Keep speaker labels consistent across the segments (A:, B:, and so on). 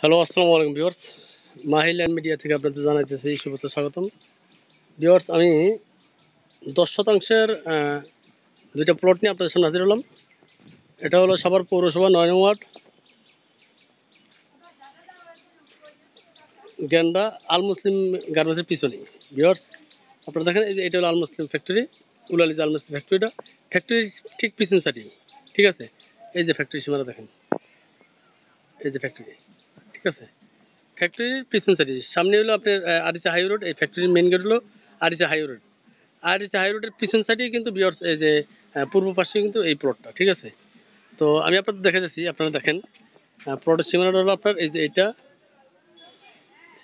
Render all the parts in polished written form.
A: Hello, আসসালামু আলাইকুম viewers. মাহিল্যান্ড media থেকে আপনাদের জানাইতেছি শুভেচ্ছা স্বাগতম। ভিউয়ার্স, আমি ১০ শতাংশের দুইটা প্লট নিয়ে আপনাদের সামনে হাজির হলাম। এটা হলো সাভার পৌরসভা ৯ নং ওয়ার্ড, গেন্ডা আল মুসলিম গার্মেন্টসের পিছনে। ভিউয়ার্স, আপনারা দেখেন এই যে এটা হলো আল মুসলিম ফ্যাক্টরি, উলালি যে আল মুসলিম ফ্যাক্টরিটা, ফ্যাক্টরির ঠিক পিছন সাইডে। ঠিক আছে, এই যে ফ্যাক্টরি সীমানা দেখেন, এই যে ফ্যাক্টরি। ঠিক আছে, ফ্যাক্টরির পিছন সাইডে সামনে হলো আপনার আরিচা হাই রোড। এই ফ্যাক্টরির মেইন গেট হলো Aricha high road. Aricha high রোডের পিছন সাইডেই কিন্তু ভিউয়ার্স এই যে পূর্ব পাশে কিন্তু এই প্লটটা। ঠিক আছে, তো আমি আপনাদের দেখা যাচ্ছি, আপনারা দেখেন প্লটের সীমানাটা হলো আপনার এই যে এটা,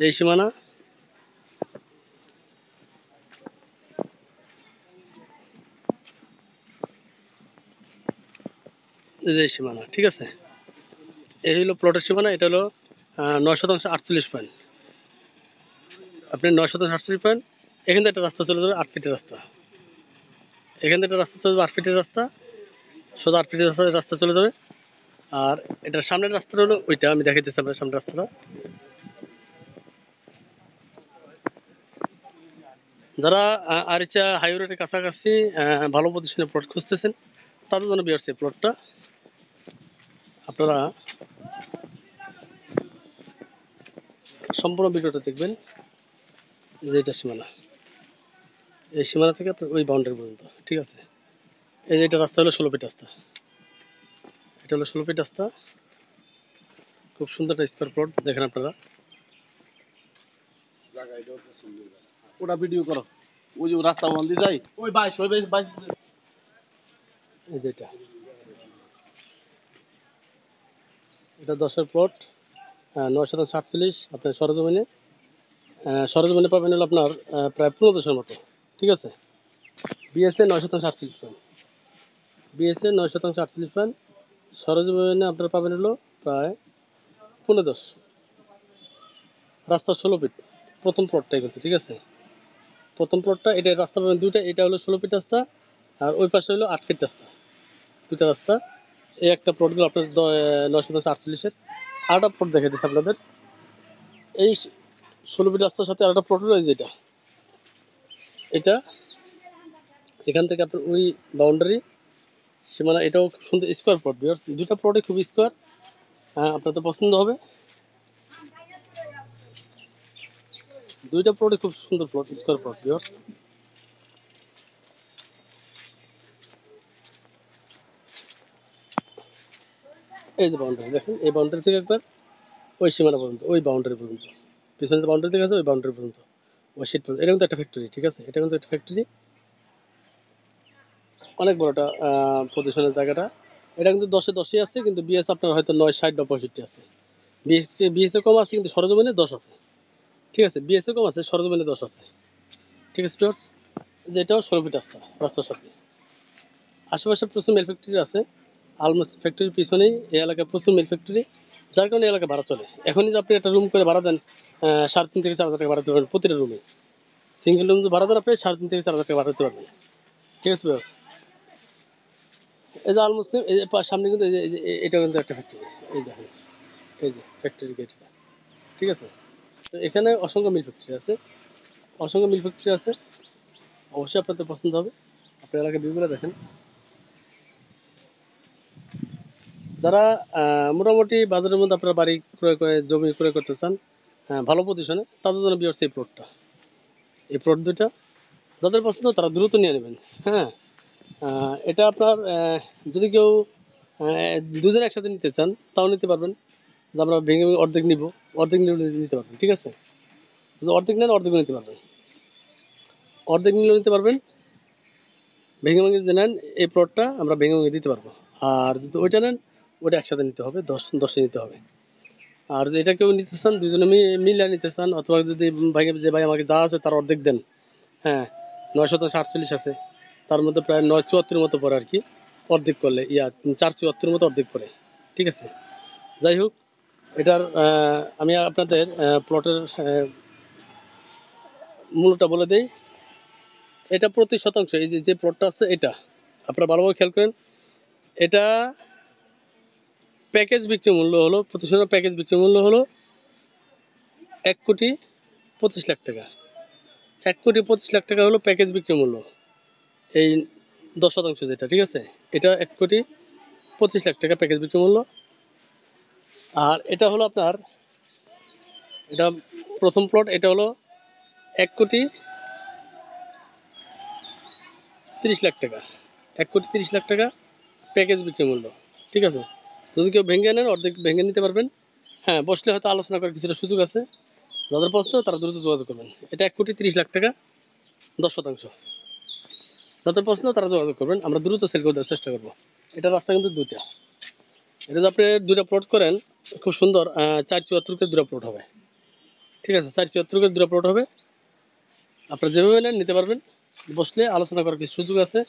A: এই সীমানা, এই যে এই সীমানা। ঠিক আছে, এই হলো প্লটের সীমানা। এটা হলো ৯ শতাংশ ৪৮ পয়েন্ট। আপনি ৯ শতাংশ ৪৮ পয়েন্ট। এখান থেকে একটা রাস্তা চলে যাবে ৮ ফিটের রাস্তা। এখান থেকে একটা রাস্তা চলে যাবে ৮ ফিটের রাস্তা, সোজা ৮ ফিটের রাস্তা চলে যাবে। আর এটার সামনের রাস্তাটা হলো ওইটা, আমি দেখাইতেছি আপনার সামনের রাস্তাটা। যারা আরিচা হাই রোডের কাছাকাছি ভালো পজিশনে প্লট খুঁজতেছেন, তাদের জন্য বিয়ার্স এই প্লটটা। আপনারা সম্পূর্ণ ভিডিওটা দেখবেন। যে এটা সীমানা, এই সীমানা থেকে আপনার ওই বাউন্ডারি পর্যন্ত। ঠিক আছে, এই যে এটা রাস্তা হলো ১৬ ফিট রাস্তা। এটা হলো ১৬ ফিট রাস্তা, খুব সুন্দর একটা স্কোয়ার প্লট। দেখেন আপনারা,
B: ওটা ভিডিও করো। ওই যে রাস্তা বন্ধ যাই ওই বাইশ ওই বাইশ বাইশ।
A: এই যে এটা ১০-এর প্লট, ৯ শতাংশ ৪৮। আপনার সরজমিনে সরজমিনে পাবেন হলো আপনার প্রায় ১৫০০-এর মতো। ঠিক আছে, বিএসএ ৯ শতাংশ ৪৮ পয়েন্ট, বিএসএ ৯ শতাংশ ৪৮ পয়েন্ট। সরজমিনে আপনারা পাবেন হলো প্রায় ১৫-১০। রাস্তা ১৬ ফিট, প্রথম প্লটটাই কিন্তু। ঠিক আছে, প্রথম প্লটটা এটা, রাস্তা পাবেন দুইটা। এটা হলো ১৬ ফিট রাস্তা, আর ওই পাশে হলো ৮ ফিট রাস্তা, দুইটা রাস্তা। এই একটা প্লট গুলো আপনার ৯ শতাংশ ৪৮-এর। আরেকটা প্লট দেখে দিচ্ছি আপনাদের। এই ১৬ ফিট রাস্তার সাথে আরেকটা প্লট হলো এই যেটা, এটা এখান থেকে আপনার ওই বাউন্ডারি সীমানা। এটাও খুব সুন্দর স্কোয়ার প্লট। দুটা প্লটই খুব স্কোয়ার, আপনার তো পছন্দ হবে। দুইটা প্লটই খুব সুন্দর প্লট, স্কোয়ার প্লট। এই যে বাউন্ডারি দেখেন, এই বাউন্ডারি থেকে একবার ওই সীমানা পর্যন্ত, ওই বাউন্ডারি পর্যন্ত, পিছনে যে বাউন্ডারি থেকে আছে ওই বাউন্ডারি পর্যন্ত, ওই শীট পর্যন্ত। এটা কিন্তু একটা ফ্যাক্টরি। ঠিক আছে, এটা কিন্তু একটা ফ্যাক্টরি, অনেক বড় একটা পজিশনের জায়গাটা। এটা কিন্তু ১০-এ ১০ই আছে, কিন্তু বিএস আপনার হয়তো ৯, ৬০ বা ৬৫ আছে। বিএসএ কম আছে, কিন্তু সরজমিনে ১০ আছে। ঠিক আছে, বিএসএ কম আছে, সরজমিনে ১০ আছে। ঠিক আছে ভিউয়ার্স, যে এটাও ১৬ ফিট রাস্তা, রাস্তার সাথে আশেপাশে প্রচুর মেল ফ্যাক্টরি আছে। আলমোস্ট ফ্যাক্টরির পিছনেই এই এলাকায় প্রচুর মেল ফ্যাক্টরি, যার কারণে এই এলাকায় ভাড়া চলে। এখনই যে আপনি একটা রুম করে ভাড়া দেন, ৩.৫ থেকে ৪ হাজার টাকা ভাড়া দিতে পারবেন প্রতিটা রুমে। সিঙ্গেল রুম ভাড়া দেন আপনি ৩.৫ থেকে ৪ হাজার টাকা ভাড়া দিতে পারবেন। ঠিক আছে ভিউয়ার্স, এই যে আল মুসলিম, এই যে সামনে কিন্তু এটা কিন্তু একটা ফ্যাক্টরি। এই দেখেন, এই যে ফ্যাক্টরি গেটটা। ঠিক আছে, তো এখানে অসংখ্য মিল ফ্যাক্টরি আছে, অসংখ্য মিল ফ্যাক্টরি আছে। অবশ্যই আপনাদের পছন্দ হবে। আপনার এলাকার ভিউগুলো দেখেন। যারা মোটামুটি বাজারের মধ্যে আপনারা বাড়ি ক্রয় করে, জমি ক্রয় করতে চান ভালো পজিশনে, তাদের জন্য বিয়ার্স এই প্লটটা, এই প্লট দুইটা যাদের পছন্দ তারা দ্রুত নিয়ে নেবেন। হ্যাঁ, এটা আপনার যদি কেউ ২ জন একসাথে নিতে চান তাও নিতে পারবেন, যে আমরা ভেঙে ভেঙে অর্ধেক নিব, অর্ধেক নিলে নিতে পারবেন। ঠিক আছে, যদি অর্ধেক নেন অর্ধেকও নিতে পারবেন, অর্ধেক নিলেও নিতে পারবেন। ভেঙে ভেঙে যদি নেন এই প্লটটা আমরা ভেঙে ভেঙে দিতে পারবো। আর যদি ওইটা নেন, ওইটা একসাথে নিতে হবে, ১০-১০-এ নিতে হবে। আর যদি এটা কেউ নিতে চান, দুজনে মিলে নিতে চান, অথবা যদি ভাই, যে ভাই আমাকে যা আছে তার অর্ধেক দেন। হ্যাঁ, ৯ শতাংশ ৪৮ আছে, তার মধ্যে প্রায় ৯৭৪ মতো পড়ে আর কি, অর্ধেক করলে ৪৭৪ মতো অর্ধেক পড়ে। ঠিক আছে, যাই হোক, এটার আমি আপনাদের প্লটের মূল্যটা বলে দেই। এটা প্রতি শতাংশ, এই যে প্লটটা আছে এটা, আপনারা ভালোভাবে খেয়াল করেন। এটা প্যাকেজ বিক্রি মূল্য হলো, প্রতি শতাংশ প্যাকেজ বিক্রি মূল্য হলো 1,25,00,000 টাকা। 1,25,00,000 হলো প্যাকেজ বিক্রি মূল্য, এই 10% যেটা, ঠিক আছে? এটা 1,25,00,000 টাকা প্যাকেজ বিক্রি মূল্য। আর এটা হলো আপনার, এটা প্রথম প্লট, এটা হলো 1,30,00,000 টাকা। 1,30,00,000 টাকা প্যাকেজ বিক্রি মূল্য, ঠিক আছে? যদি কেউ ভেঙে নেন অর্ধেক ভেঙে নিতে পারবেন। হ্যাঁ, বসলে হয়তো আলোচনা করার কিছুটা সুযোগ আছে। যাদের পছন্দ তারা দ্রুত যোগাযোগ করবেন। এটা 1,30,00,000 টাকা 10%। যাদের পছন্দ তারা যোগাযোগ করবেন, আমরা দ্রুত সেল করে দেওয়ার চেষ্টা করবো। এটা রাস্তা কিন্তু দুইটা, এটা যদি আপনি দুইটা প্লট করেন খুব সুন্দর, 4,74 দুটা প্লট হবে, ঠিক আছে? 4,74 দুটা প্লট হবে, আপনারা যেভাবে নেন নিতে পারবেন। বসলে আলোচনা করার কিছু সুযোগ আছে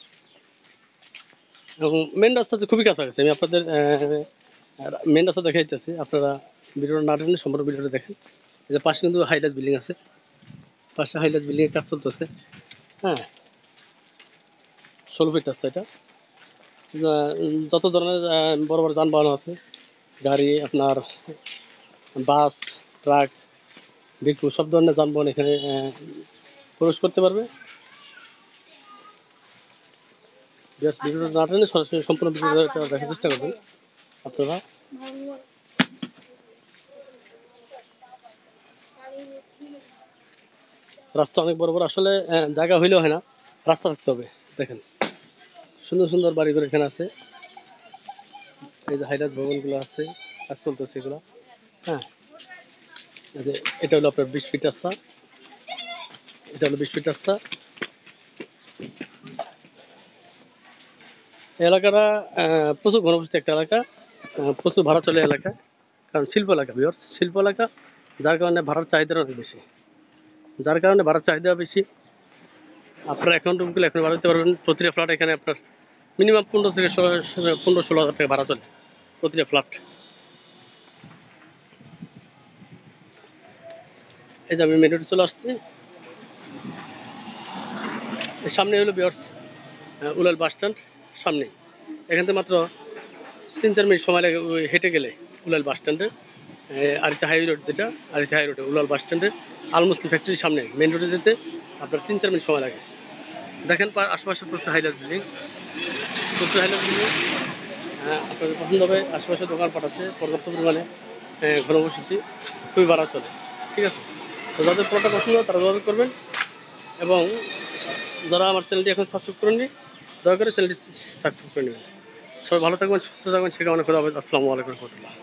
A: এবং মেন রাস্তাতে খুবই কাছাকাছি। আমি আপনাদের মেন রাস্তা দেখাই দিতেছি, আপনারা ভিডিওটা না টেনে সম্পূর্ণ ভিডিওটা দেখেন। এই যে পাশে কিন্তু হাইলাইট বিল্ডিং আছে, পাশে হাইলাইট বিল্ডিং এর কাজ চলতেছে। হ্যাঁ, 16 ফিট রাস্তা এটা। যত ধরনের বড় বড় যানবাহন আছে, গাড়ি, আপনার বাস, ট্রাক, ডিপো, সব ধরনের যানবাহন এখানে প্রবেশ করতে পারবে। জাস্ট ভিডিওটা না টেনে সরাসরি সম্পূর্ণ ভিডিওটা দেখার চেষ্টা করবেন আপনারা। রাস্তা অনেক বড় বড়, আসলে জায়গা হইলেও হয় না, রাস্তা থাকতে হবে। দেখেন সুন্দর সুন্দর বাড়িঘর এখানে আছে। এই যে হাইলাইট ভবনগুলো আছে, কাজ চলতেছে এগুলো। হ্যাঁ, এই যে এটা হলো আপনার 20 ফিট রাস্তা, এটা হলো 20 ফিট রাস্তা। এই এলাকাটা প্রচুর ঘনবসতি একটা এলাকা, প্রচুর ভাড়া চলে এলাকা, কারণ শিল্প এলাকা, ভিউয়ার্স, শিল্প এলাকা, যার কারণে ভাড়ার চাহিদাটা অনেক বেশি। যার কারণে ভাড়ার চাহিদা বেশি। আপনার অ্যাকাউন্ট রুমগুলো এখন ভাড়া দিতে পারবেন। প্রতিটা ফ্ল্যাট এখানে আপনার মিনিমাম 15 থেকে 16 হাজার টাকা ভাড়া চলে প্রতিটা ফ্ল্যাট। এই যে আমি মেন রোডে চলে আসছি, এর সামনে হলো ভিউয়ার্স উলাল বাস স্ট্যান্ড, সামনে। এখান থেকে মাত্র 3-4 মিনিট সময় লাগে ওই হেঁটে গেলে উলাল বাস স্ট্যান্ডে। আরেকটা হাই রোড, যেটা আরেকটা হাই রোডে উলাল বাস স্ট্যান্ডে আলমুস্তি ফ্যাক্টরির সামনে মেন রোডে যেতে আপনার 3-4 মিনিট সময় লাগে। দেখেন আশেপাশে প্রচুর হাইলাইট বিল্ডিং, প্রচুর হাইলাইট বিল্ডিং। আপনাদের পছন্দ হবে। আশেপাশে দোকানপাট আছে পর্যাপ্ত পরিমাণে, ঘনবসতি, খুবই ভাড়া চলে, ঠিক আছে? তো যাদের পুরোটা পছন্দ তারা যোগাযোগ করবেন এবং যারা আমার চ্যানেলটি এখন সাবস্ক্রাইব করেননি দয়া করে চ্যানেলটি সাবস্ক্রাইব করে নেবেন। সবাই ভালো থাকবেন, সুস্থ থাকবেন, সে কামনা করা হবে। আসসালামু আলাইকুম রহমতুল্লাহ।